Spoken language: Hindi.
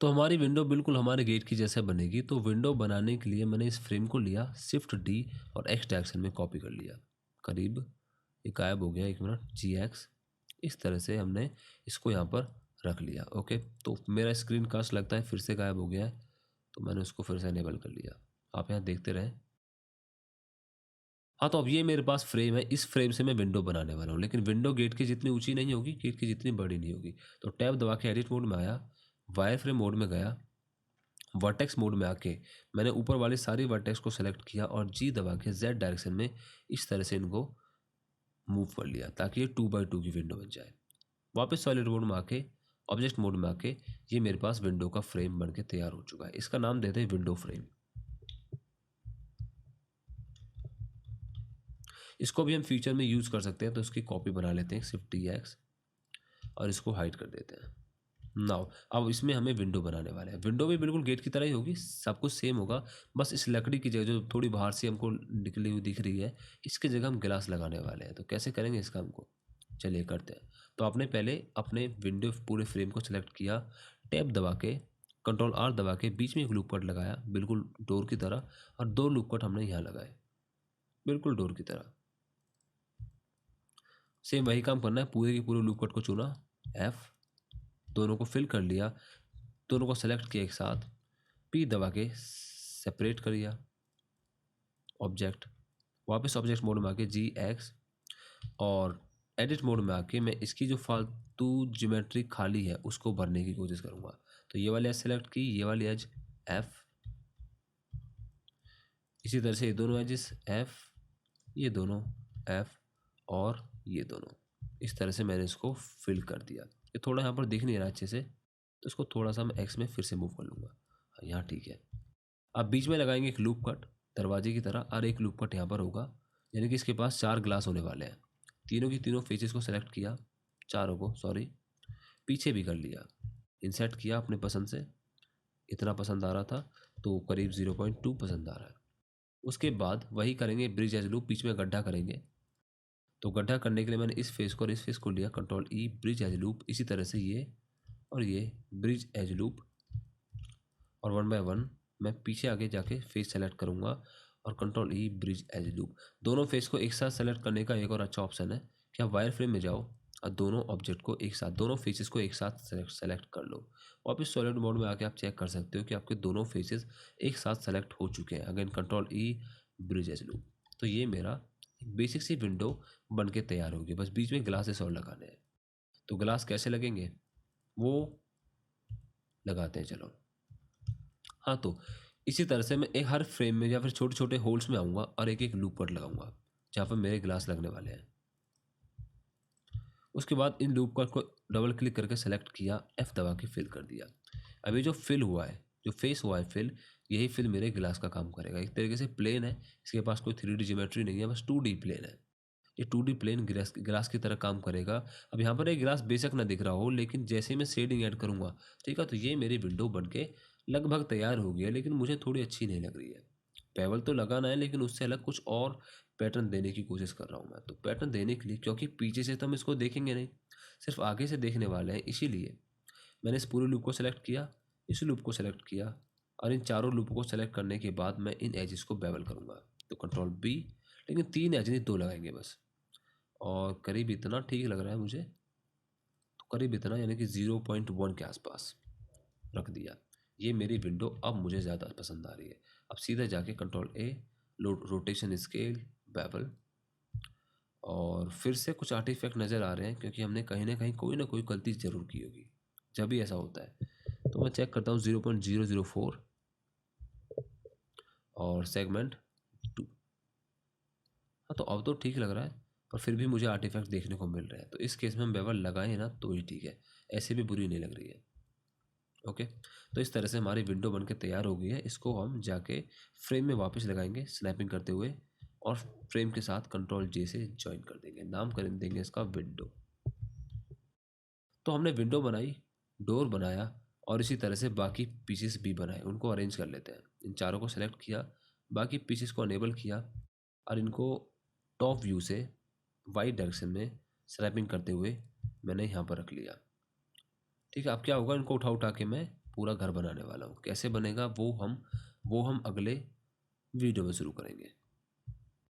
तो हमारी विंडो बिल्कुल हमारे गेट की जैसे बनेगी। तो विंडो बनाने के लिए मैंने इस फ्रेम को लिया, शिफ्ट डी और एक्स डायरेक्शन में कॉपी कर लिया। करीब ये गायब हो गया, 1 मिनट, जी एक्स। इस तरह से हमने इसको यहाँ पर रख लिया। ओके, तो मेरा स्क्रीन कास्ट लगता है फिर से गायब हो गया है, तो मैंने उसको फिर से इनेबल कर लिया। आप यहाँ देखते रहें। हाँ, तो अब ये मेरे पास फ्रेम है, इस फ्रेम से मैं विंडो बनाने वाला हूँ, लेकिन विंडो गेट की जितनी ऊँची नहीं होगी, गेट की जितनी बड़ी नहीं होगी। तो टैब दबा के एडिट मोड में आया, वायर फ्रेम मोड में गया, वर्टेक्स मोड में आके मैंने ऊपर वाली सारी वर्टेक्स को सेलेक्ट किया और जी दबा के जेड डायरेक्शन में इस तरह से इनको मूव कर लिया ताकि ये 2x2 की विंडो बन जाए। वापस सॉलिड मोड में आके, ऑब्जेक्ट मोड में आके ये मेरे पास विंडो का फ्रेम बन के तैयार हो चुका है। इसका नाम देते हैं विंडो फ्रेम। इसको भी हम फ्यूचर में यूज़ कर सकते हैं, तो इसकी कॉपी बना लेते हैं, शिफ्ट डी एक्स, और इसको हाइड कर देते हैं। नाउ अब इसमें हमें विंडो बनाने वाले हैं। विंडो भी बिल्कुल गेट की तरह ही होगी, सब कुछ सेम होगा। बस इस लकड़ी की जगह जो थोड़ी बाहर से हमको निकली हुई दिख रही है, इसकी जगह हम गिलास लगाने वाले हैं। तो कैसे करेंगे इस काम को, चलिए करते हैं। तो आपने पहले अपने विंडो पूरे फ्रेम को सेलेक्ट किया, टैब दबा के, कंट्रोल आर दबा के बीच में एक लूप कट लगाया बिल्कुल डोर की तरह, और 2 लूप कट हमने यहाँ लगाए बिल्कुल डोर की तरह। सेम वही काम करना है, पूरे के पूरे लूप कट को चुना, एफ, दोनों को फिल कर लिया, दोनों को सेलेक्ट किया एक साथ, पी दबा के सेपरेट कर दिया ऑब्जेक्ट। वापस ऑब्जेक्ट मोड में आके जी एक्स, और एडिट मोड में आके मैं इसकी जो फालतू ज्योमेट्री खाली है उसको भरने की कोशिश करूँगा। तो ये वाली एज सेलेक्ट की, ये वाली एज एफ, इसी तरह से ये दोनों एजेस एफ, ये दोनों एफ, और ये दोनों। इस तरह से मैंने इसको फिल कर दिया। ये थोड़ा यहाँ पर दिख नहीं रहा अच्छे से, तो इसको थोड़ा सा मैं एक्स में फिर से मूव कर लूँगा। हाँ, यहाँ ठीक है। अब बीच में लगाएंगे एक लूप कट दरवाजे की तरह, और एक लूप कट यहाँ पर होगा, यानी कि इसके पास 4 ग्लास होने वाले हैं। तीनों की तीनों फेसेस को सेलेक्ट किया, चारों को, सॉरी, पीछे भी कर लिया, इंसर्ट किया अपने पसंद से। इतना पसंद आ रहा था तो करीब 0.2 पसंद आ रहा है। उसके बाद वही करेंगे ब्रिज एज लूप, बीच में गड्ढा करेंगे। तो गड्ढा करने के लिए मैंने इस फेस को और इस फेस को लिया, कंट्रोल ई, ब्रिज एज लूप, इसी तरह से ये और ये ब्रिज एज लूप, और 1 बाय 1 मैं पीछे आगे जाके फेस सेलेक्ट करूँगा और कंट्रोल ई, ब्रिज एज लूप। दोनों फेस को एक साथ सेलेक्ट करने का एक और अच्छा ऑप्शन है कि आप वायर फ्रेम में जाओ और दोनों ऑब्जेक्ट को एक साथ, दोनों फेसेस को एक साथ सेलेक्ट कर लो। वापस सॉलिड मोड में आके आप चेक कर सकते हो कि आपके दोनों फेसेस एक साथ सेलेक्ट हो चुके हैं। अगेन कंट्रोल ई, ब्रिज एज लूप। तो ये मेरा बेसिक सी विंडो बन के तैयार होगी। बस बीच में ग्लासेस और लगाने हैं। तो ग्लास कैसे लगेंगे वो लगाते हैं, चलो। हाँ, तो इसी तरह से मैं एक हर फ्रेम में या फिर छोटे-छोटे होल्स में आऊँगा और एक-एक लूप कट लगाऊँगा, जहाँ पर मेरे ग्लास लगने वाले हैं। उसके बाद इन लूप कट को डबल क्लिक करके सेलेक्ट किया, एफ दबा के फिल कर दिया। अभी जो फिल हुआ है, जो फेस हुआ है फिल, यही फिल मेरे ग्लास का काम करेगा। एक तरीके से प्लेन है, इसके पास कोई 3D ज्योमेट्री नहीं है, बस 2D प्लेन है। ये 2D प्लेन ग्लास ग्लास की तरह काम करेगा। अब यहाँ पर एक ग्लास बेशक ना दिख रहा हो, लेकिन जैसे ही मैं शेडिंग ऐड करूँगा, ठीक है, तो ये मेरी विंडो बन के लगभग तैयार हो गई है, लेकिन मुझे थोड़ी अच्छी नहीं लग रही है। बेवल तो लगाना है, लेकिन उससे अलग कुछ और पैटर्न देने की कोशिश कर रहा हूँ मैं। तो पैटर्न देने के लिए, क्योंकि पीछे से तो हम इसको देखेंगे नहीं, सिर्फ आगे से देखने वाले हैं, इसीलिए मैंने इस पूरे लूप को सेलेक्ट किया, इस लूप को सेलेक्ट किया, और इन चारों लूप को सेलेक्ट करने के बाद मैं इन एजेस को बेवल करूँगा। तो कंट्रोल बी, लेकिन 3 एज नहीं, 2 लगाएंगे बस। और करीब इतना ठीक लग रहा है मुझे, तो करीब इतना, यानी कि 0.1 के आसपास रख दिया। ये मेरी विंडो अब मुझे ज़्यादा पसंद आ रही है। अब सीधे जाके कंट्रोल ए, रोटेशन स्केल, बेवल, और फिर से कुछ आर्टिफैक्ट नज़र आ रहे हैं, क्योंकि हमने कहीं ना कहीं कोई ना कोई गलती ज़रूर की होगी। जब भी ऐसा होता है तो मैं चेक करता हूँ, 0.004 और सेगमेंट 2। हाँ, तो अब तो ठीक लग रहा है, पर फिर भी मुझे आर्टिफैक्ट देखने को मिल रहे हैं। तो इस केस में हम बेवल लगाएं ना तो ही ठीक है, ऐसे भी बुरी नहीं लग रही है। ओके, तो इस तरह से हमारी विंडो बनके तैयार हो गई है। इसको हम जाके फ्रेम में वापस लगाएंगे स्नैपिंग करते हुए, और फ्रेम के साथ कंट्रोल जे से ज्वाइन कर देंगे। नाम कर देंगे इसका विंडो। तो हमने विंडो बनाई, डोर बनाया, और इसी तरह से बाकी पीसेस भी बनाए। उनको अरेंज कर लेते हैं। इन चारों को सेलेक्ट किया, बाकी पीसेस को अनेबल किया, और इनको टॉप व्यू से वाई डायरेक्शन में स्नैपिंग करते हुए मैंने यहाँ पर रख लिया। ठीक है, अब क्या होगा, इनको उठा उठा के मैं पूरा घर बनाने वाला हूँ। कैसे बनेगा वो हम अगले वीडियो में शुरू करेंगे।